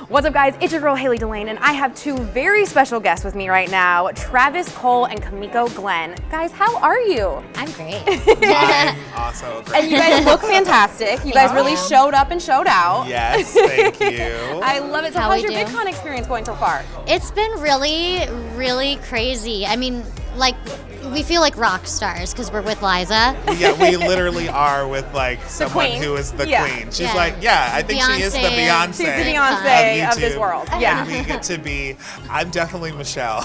What's up, guys? It's your girl, Haley Delane, and I have two very special guests with me right now, Travis Cole and Kimiko Glenn. Guys, how are you? I'm great. I'm also great. And you guys look fantastic. You guys really showed up and showed out. Yes, thank you. I love it. So how's your VidCon experience going so far? It's been really, really crazy. I mean, like, we feel like rock stars because we're with Liza. Yeah, we literally are with like someone queen. woo is the Yeah. queen. She's I think she is the Beyonce. She's the Beyonce of this YouTube. world. And Yeah. we get to be, I'm definitely Michelle.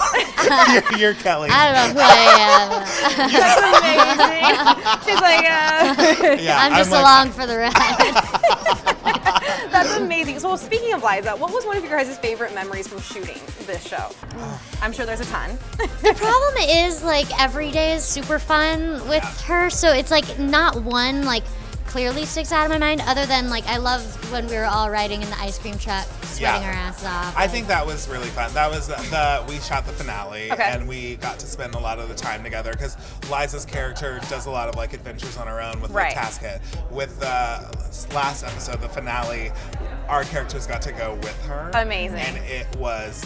you're Kelly. I don't know who I am. That's amazing. She's like, Yeah, I'm just like, along for the ride. That's amazing. So speaking of Liza, what was one of your guys' favorite memories from shooting this show? I'm sure there's a ton. The problem is, like, every day is super fun with her, so it's like not one like clearly sticks out of my mind other than like I love when we were all riding in the ice cream truck sweating our asses off. I think that was really fun. That was we shot the finale and we got to spend a lot of the time together because Liza's character does a lot of like adventures on her own with like Task Hit. With the last episode, the finale, our characters got to go with her. Amazing. And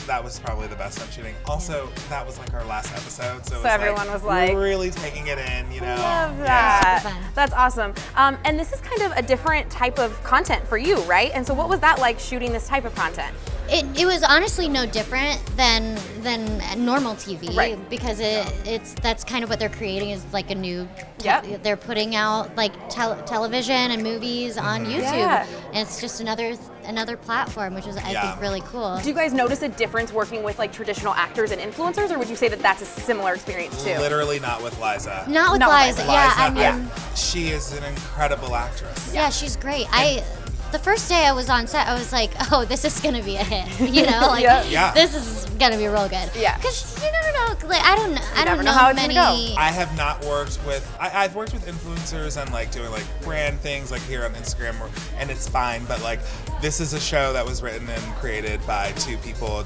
that was probably the best time shooting. Also, that was like our last episode, so everyone was like really taking it in, you know. Love that. Super fun. That's awesome. And this is kind of a different type of content for you, right? And so what was that like shooting this type of content? It was honestly no different than normal TV, Right. because that's kind of what they're creating is like a new. Yep. They're putting out like television and movies on YouTube, Yeah. and it's just another platform, which is I think really cool. Do you guys notice a difference working with like traditional actors and influencers, or would you say that that's a similar experience too? Literally not with Liza. Not with Not Liza. with Yeah, I Liza, mean, she is an incredible actress. yeah, she's great. The first day I was on set, I was like, oh, this is gonna be a hit. You know, like Yeah. this is gonna be real good. Yeah. Because you never know. Like I don't never know know how it's many. gonna go. I have not worked with. I've worked with influencers and like doing like brand things like here on Instagram, and it's fine. But like this is a show that was written and created by two people,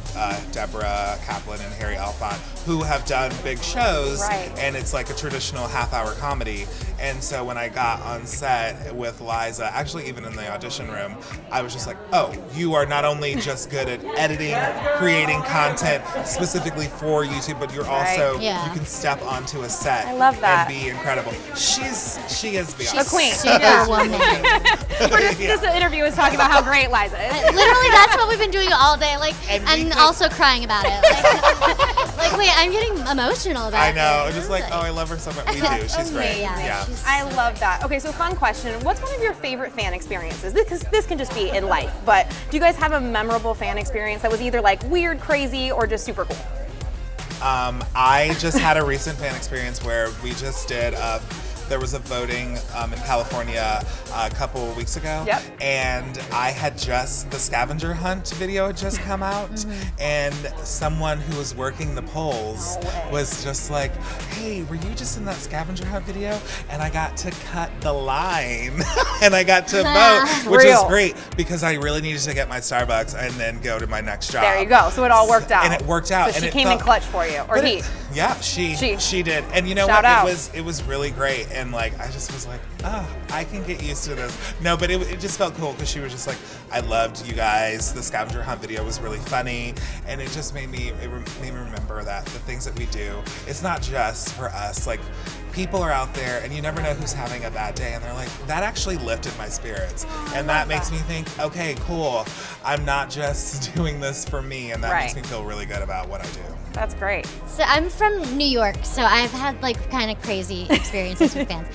Deborah Kaplan and Harry Alfont, who have done big shows. Right. And it's like a traditional half-hour comedy. And so when I got on set with Liza, actually even in the audition room, I was just like, oh, you are not only just good at editing, creating content specifically for YouTube, but you're also you can step onto a set. I love that. And be incredible. She is Beyonce. A queen. Superwoman. This interview is talking about how great Liza is. Literally, that's what we've been doing all day. Like, And and also crying about it. Like, wait, I'm getting emotional about it. I know. I'm just like, oh, I love her so much. We do. She's great. Yeah, she's I love that. Okay, so fun question. What's one of your favorite fan experiences? Because this can just be in life, but do you guys have a memorable fan experience that was either like weird, crazy, or just super cool? I just had a recent fan experience where we just did there was a voting in California a couple of weeks ago. Yep. And I had the scavenger hunt video had just come out, and someone who was working the polls was just like, hey, were you just in that scavenger hunt video? And I got to cut the line and I got to vote, which is great because I really needed to get my Starbucks and then go to my next job. There you go. So it all worked out. And it worked out. So she and came in clutch for you, or he. She did. And you know Shout what? out. It was really great. And like I just was like, oh, I can get used to this. No, but it just felt cool because she was just like, I loved you guys. The scavenger hunt video was really funny, and it just made me remember that the things that we do, it's not just for us. Like people are out there, and you never know who's having a bad day, and they're like, that actually lifted my spirits, and that makes me think, okay, cool. I'm not just doing this for me, and that makes me feel really good about what I do. That's great. So I'm from New York, so I've had like kind of crazy experiences with fans.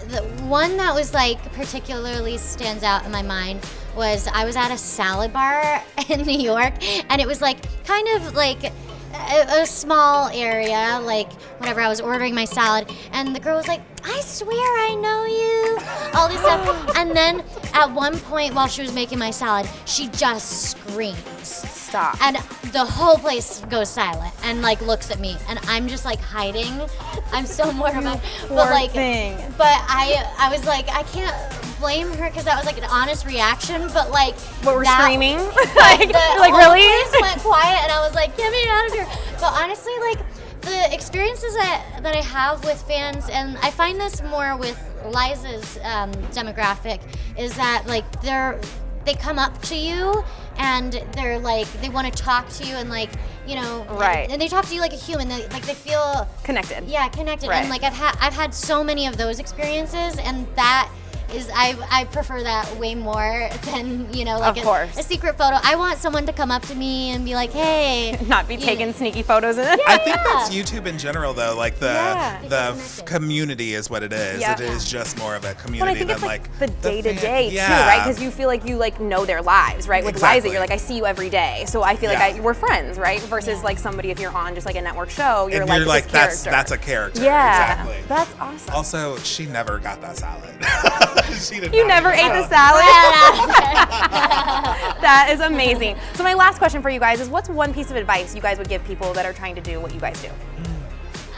The one that was like particularly stands out in my mind was I was at a salad bar in New York, and it was like kind of like a small area, like whenever I was ordering my salad, and the girl was like, I swear I know you, all this stuff. And then at one point while she was making my salad, she just screams. Stop. And the whole place goes silent and like looks at me, and I'm just like hiding. I'm so mortified. But like, but I was like, I can't blame her because that was like an honest reaction. But like, what we're that, screaming? like whole really? place went quiet, and I was like, get me out of here. But honestly, like the experiences that I have with fans, and I find this more with Liza's demographic, is that like they come up to you and they're like, they want to talk to you and like, you know, Right. and they talk to you like a human. Like they feel Connected. Yeah, connected. Right. And like I've had so many of those experiences, and that is I prefer that way more than, you know, like Of course. a secret photo. I want someone to come up to me and be like, hey. Not be taking sneaky photos in it. I think that's YouTube in general, though. Like the Yeah. community is what it is. Yeah. It is just more of a But I community think than it's like the fan- day-to-day too, Yeah. right? Because you feel like you like know their lives, right? With Exactly. Liza, you're like, I see you every day, so I feel Yeah. like we're friends, right? Versus like somebody, if you're on just like a network show, you're And like, you're like, this that's character. a character. Yeah, Exactly. that's awesome. Also, she never got that salad. She did You not never eat ate the salad. salad? That is amazing. So my last question for you guys is, what's one piece of advice you guys would give people that are trying to do what you guys do?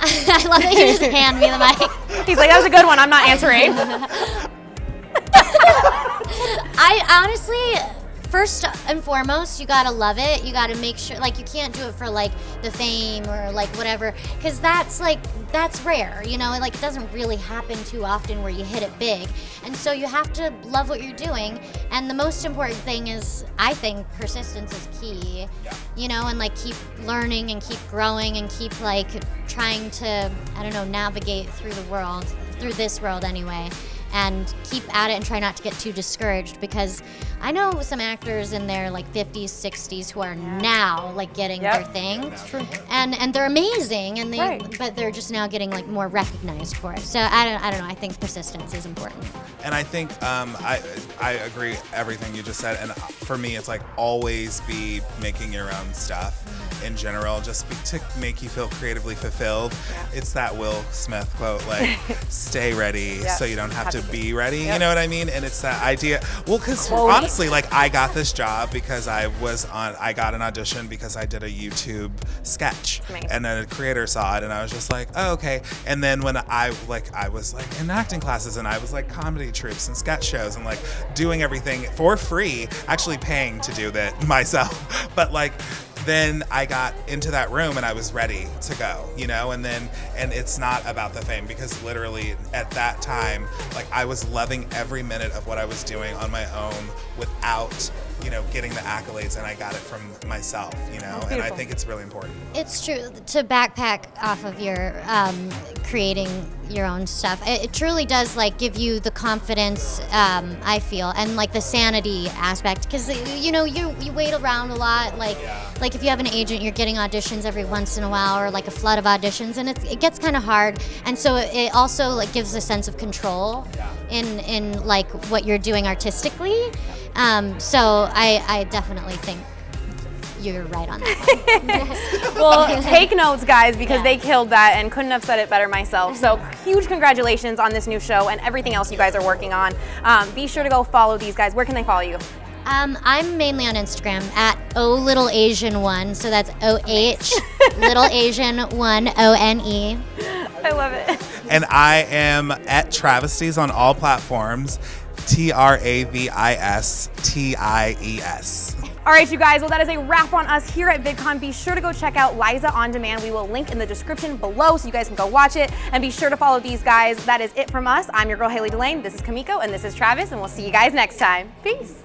I love that you just hand me the mic. He's like, that was a good one. I'm not answering. I honestly, first and foremost, you gotta love it. You gotta make sure, like, you can't do it for like the fame or like whatever, because that's rare, you know. Like, it doesn't really happen too often where you hit it big, and so you have to love what you're doing. And the most important thing is, I think, persistence is key. Yeah. You know, and like keep learning and keep growing and keep like trying to, I don't know, navigate through the world, through this world anyway. And keep at it and try not to get too discouraged, because I know some actors in their like 50s, 60s who are now like getting their thing. That's true. And they're amazing, and Right. but they're just now getting like more recognized for it. So I don't know. I think persistence is important. And I think I agree everything you just said. And for me, it's like always be making your own stuff in general, just to make you feel creatively fulfilled. It's that Will Smith quote, like, stay ready so you don't have to be ready. You know what I mean? And it's that idea. Well, because honestly, like, I got this job because I got an audition because I did a YouTube sketch. Amazing. And then a creator saw it, and I was just like, oh, okay. And then when I was like in acting classes, and I was like comedy troupes and sketch shows and like doing everything for free, actually paying to do that myself. But like, then I got into that room and I was ready to go, you know, and it's not about the fame, because literally at that time, like, I was loving every minute of what I was doing on my own without, you know, getting the accolades, and I got it from myself, you know, and I think it's really important. It's true to backpack off of your creating your own stuff. It truly does like give you the confidence, I feel, and like the sanity aspect, because you know you wait around a lot. Like if you have an agent, you're getting auditions every once in a while, or like a flood of auditions, and it gets kind of hard. And so it also like gives a sense of control in like what you're doing artistically. So I definitely think you're right on that one. Well, take notes, guys, because they killed that and couldn't have said it better myself. So huge congratulations on this new show and everything else you guys are working on. Be sure to go follow these guys. Where can they follow you? I'm mainly on Instagram at OLittleAsian1, so that's OH Little Asian 1 ONE. I love it. And I am at Travesties on all platforms. TRAVISTIES. All right, you guys, well, that is a wrap on us here at VidCon. Be sure to go check out Liza On Demand. We will link in the description below so you guys can go watch it. And be sure to follow these guys. That is it from us. I'm your girl, Haley Delane. This is Kimiko, and this is Travis, and we'll see you guys next time. Peace.